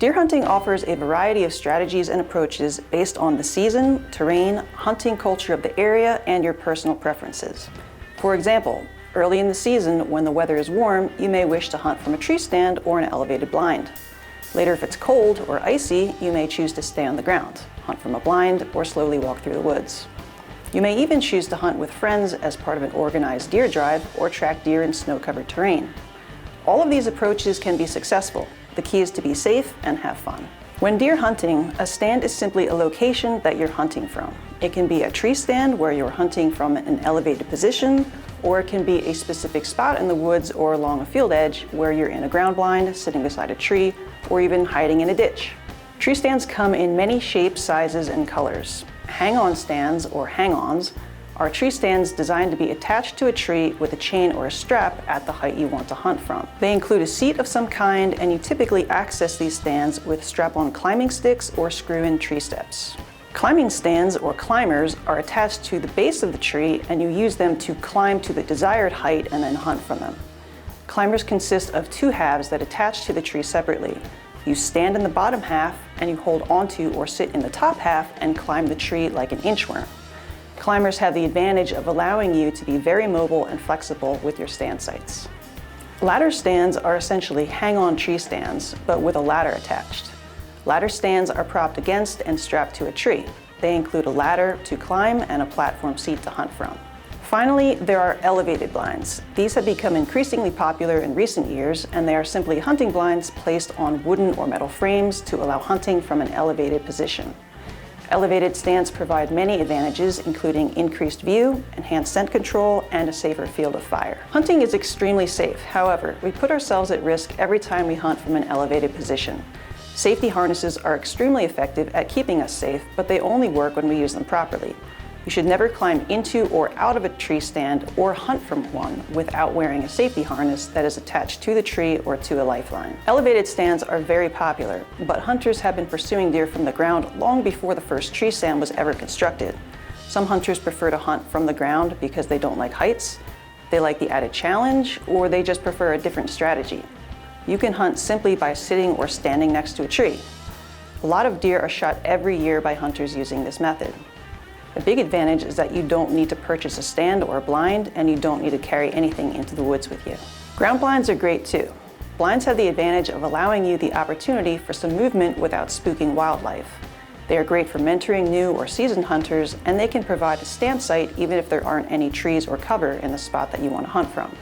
Deer hunting offers a variety of strategies and approaches based on the season, terrain, hunting culture of the area, and your personal preferences. For example, early in the season, when the weather is warm, you may wish to hunt from a tree stand or an elevated blind. Later, if it's cold or icy, you may choose to stay on the ground, hunt from a blind, or slowly walk through the woods. You may even choose to hunt with friends as part of an organized deer drive or track deer in snow-covered terrain. All of these approaches can be successful. The key is to be safe and have fun. When deer hunting, a stand is simply a location that you're hunting from. It can be a tree stand where you're hunting from an elevated position, or it can be a specific spot in the woods or along a field edge where you're in a ground blind, sitting beside a tree, or even hiding in a ditch. Tree stands come in many shapes, sizes, and colors. Hang-on stands, or hang-ons, are tree stands designed to be attached to a tree with a chain or a strap at the height you want to hunt from. They include a seat of some kind, and you typically access these stands with strap-on climbing sticks or screw-in tree steps. Climbing stands, or climbers, are attached to the base of the tree, and you use them to climb to the desired height and then hunt from them. Climbers consist of two halves that attach to the tree separately. You stand in the bottom half, and you hold onto or sit in the top half and climb the tree like an inchworm. Climbers have the advantage of allowing you to be very mobile and flexible with your stand sites. Ladder stands are essentially hang-on tree stands, but with a ladder attached. Ladder stands are propped against and strapped to a tree. They include a ladder to climb and a platform seat to hunt from. Finally, there are elevated blinds. These have become increasingly popular in recent years, and they are simply hunting blinds placed on wooden or metal frames to allow hunting from an elevated position. Elevated stands provide many advantages, including increased view, enhanced scent control, and a safer field of fire. Hunting is extremely safe. However, we put ourselves at risk every time we hunt from an elevated position. Safety harnesses are extremely effective at keeping us safe, but they only work when we use them properly. You should never climb into or out of a tree stand or hunt from one without wearing a safety harness that is attached to the tree or to a lifeline. Elevated stands are very popular, but hunters have been pursuing deer from the ground long before the first tree stand was ever constructed. Some hunters prefer to hunt from the ground because they don't like heights, they like the added challenge, or they just prefer a different strategy. You can hunt simply by sitting or standing next to a tree. A lot of deer are shot every year by hunters using this method. The big advantage is that you don't need to purchase a stand or a blind, and you don't need to carry anything into the woods with you. Ground blinds are great too. Blinds have the advantage of allowing you the opportunity for some movement without spooking wildlife. They are great for mentoring new or seasoned hunters, and they can provide a stand site even if there aren't any trees or cover in the spot that you want to hunt from.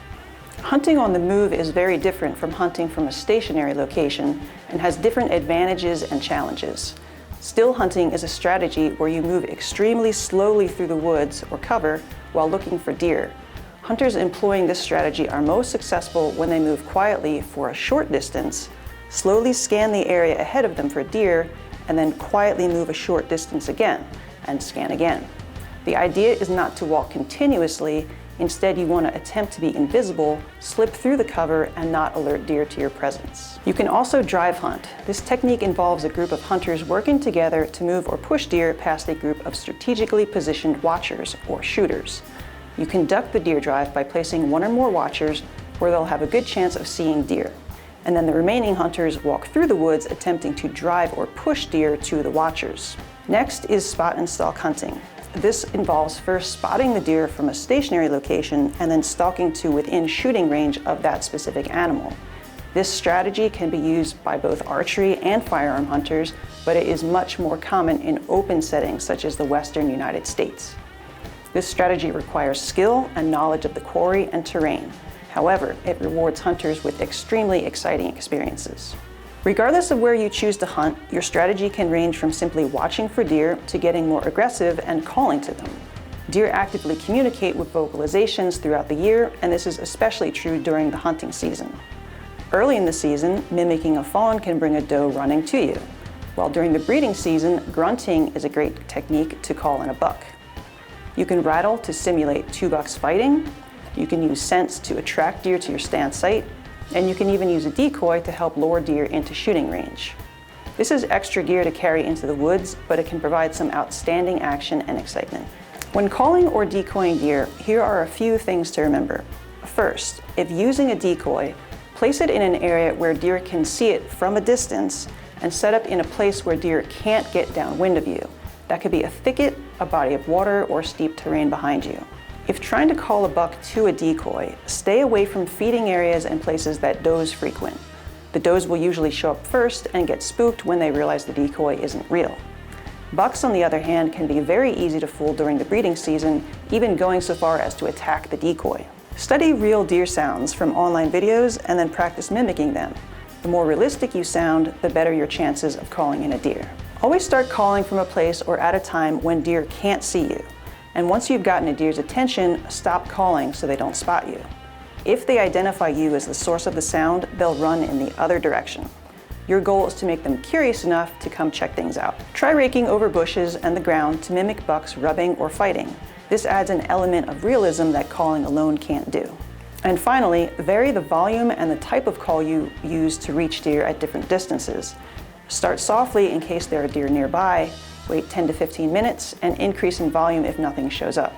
Hunting on the move is very different from hunting from a stationary location and has different advantages and challenges. Still hunting is a strategy where you move extremely slowly through the woods or cover while looking for deer. Hunters employing this strategy are most successful when they move quietly for a short distance, slowly scan the area ahead of them for deer, and then quietly move a short distance again and scan again. The idea is not to walk continuously. Instead, you want to attempt to be invisible, slip through the cover, and not alert deer to your presence. You can also drive hunt. This technique involves a group of hunters working together to move or push deer past a group of strategically positioned watchers, or shooters. You conduct the deer drive by placing one or more watchers where they'll have a good chance of seeing deer. And then the remaining hunters walk through the woods attempting to drive or push deer to the watchers. Next is spot and stalk hunting. This involves first spotting the deer from a stationary location and then stalking to within shooting range of that specific animal. This strategy can be used by both archery and firearm hunters, but it is much more common in open settings such as the Western United States. This strategy requires skill and knowledge of the quarry and terrain. However, it rewards hunters with extremely exciting experiences. Regardless of where you choose to hunt, your strategy can range from simply watching for deer to getting more aggressive and calling to them. Deer actively communicate with vocalizations throughout the year, and this is especially true during the hunting season. Early in the season, mimicking a fawn can bring a doe running to you, while during the breeding season, grunting is a great technique to call in a buck. You can rattle to simulate two bucks fighting, you can use scents to attract deer to your stand site, and you can even use a decoy to help lure deer into shooting range. This is extra gear to carry into the woods, but it can provide some outstanding action and excitement. When calling or decoying deer, here are a few things to remember. First, if using a decoy, place it in an area where deer can see it from a distance and set up in a place where deer can't get downwind of you. That could be a thicket, a body of water, or steep terrain behind you. If trying to call a buck to a decoy, stay away from feeding areas and places that does frequent. The does will usually show up first and get spooked when they realize the decoy isn't real. Bucks, on the other hand, can be very easy to fool during the breeding season, even going so far as to attack the decoy. Study real deer sounds from online videos and then practice mimicking them. The more realistic you sound, the better your chances of calling in a deer. Always start calling from a place or at a time when deer can't see you. And once you've gotten a deer's attention, stop calling so they don't spot you. If they identify you as the source of the sound, they'll run in the other direction. Your goal is to make them curious enough to come check things out. Try raking over bushes and the ground to mimic bucks rubbing or fighting. This adds an element of realism that calling alone can't do. And finally, vary the volume and the type of call you use to reach deer at different distances. Start softly in case there are deer nearby, wait 10 to 15 minutes, and increase in volume if nothing shows up.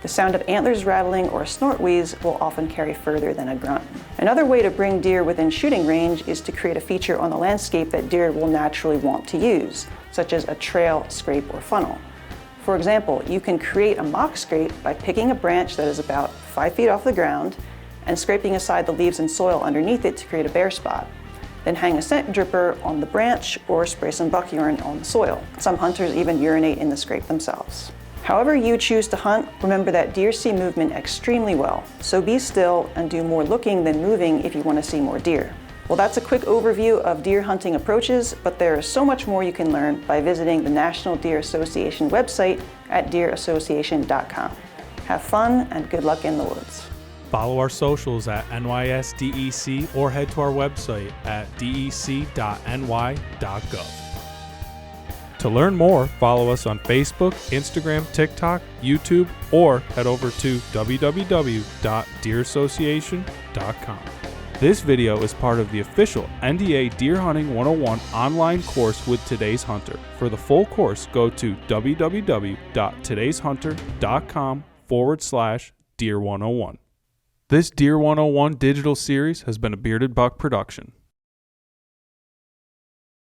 The sound of antlers rattling or a snort wheeze will often carry further than a grunt. Another way to bring deer within shooting range is to create a feature on the landscape that deer will naturally want to use, such as a trail, scrape, or funnel. For example, you can create a mock scrape by picking a branch that is about 5 feet off the ground and scraping aside the leaves and soil underneath it to create a bare spot. Then hang a scent dripper on the branch or spray some buck urine on the soil. Some hunters even urinate in the scrape themselves. However you choose to hunt, remember that deer see movement extremely well, so be still and do more looking than moving if you want to see more deer. Well, that's a quick overview of deer hunting approaches, but there is so much more you can learn by visiting the National Deer Association website at deerassociation.com. Have fun and good luck in the woods. Follow our socials at NYSDEC or head to our website at dec.ny.gov. To learn more, follow us on Facebook, Instagram, TikTok, YouTube, or head over to www.deerassociation.com. This video is part of the official NDA Deer Hunting 101 online course with Today's Hunter. For the full course, go to www.todayshunter.com/Deer101. This Deer 101 digital series has been a Bearded Buck production.